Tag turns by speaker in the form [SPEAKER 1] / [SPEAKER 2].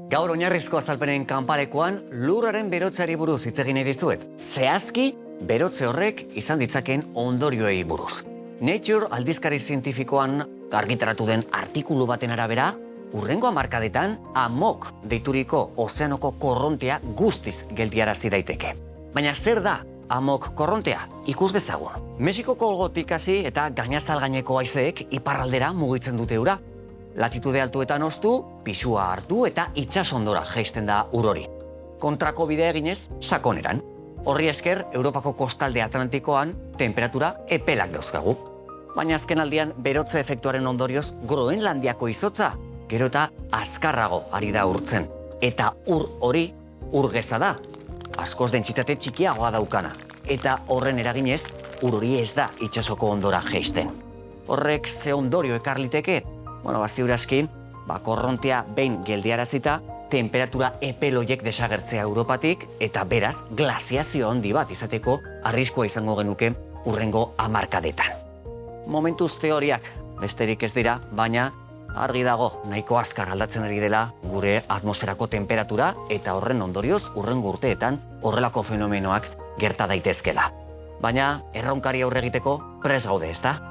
[SPEAKER 1] Gaur oinarrizko azalpenen kanpalekoan lurraren berotzeari buruz hitz egin nahi dizuet. Zehazki, berotze horrek izan ditzakeen ondorioei buruz. Nature aldizkari zientifikoan argitaratu den artikulu baten arabera, hurrengo hamarkadetan amok deituriko ozeanoko korrontea guztiz geldiarazi daiteke. Baina zer da amok korrontea? Ikus dezagun. Mexikoko olgotik hasi eta gainazal gaineko haizeek iparraldera mugitzen dute ura. Latitude altuetan oztu, pisua hartu eta itsasondora jaisten da ur hori. Kontrako bidea eginez, sakoneran. Horri esker, Europako kostalde Atlantikoan temperatura epelak dauzkagu. Baina azken aldian berotze efektuaren ondorioz Groenlandiako izotza gero eta azkarrago ari da urtzen. Eta ur hori urgeza da. Askoz dentsitate txikiagoa daukana. Eta horren eraginez, ur hori ez da itsasoko ondora jaisten. Horrek ze ondorio ekar liteke? Ziur aski, korrontea behin geldiarazita, temperatura epeloiek desagertzea Europatik eta beraz glaziazio handi bat izateko arriskua izango genuke hurrengo hamarkadetan. Momentuz teoriak besterik ez dira, baina argi dago nahiko azkar aldatzen ari dela gure atmosferako temperatura eta horren ondorioz hurrengo urteetan horrelako fenomenoak gerta daitezkela. Baina erronkari aurre egiteko prest gaude, ezta?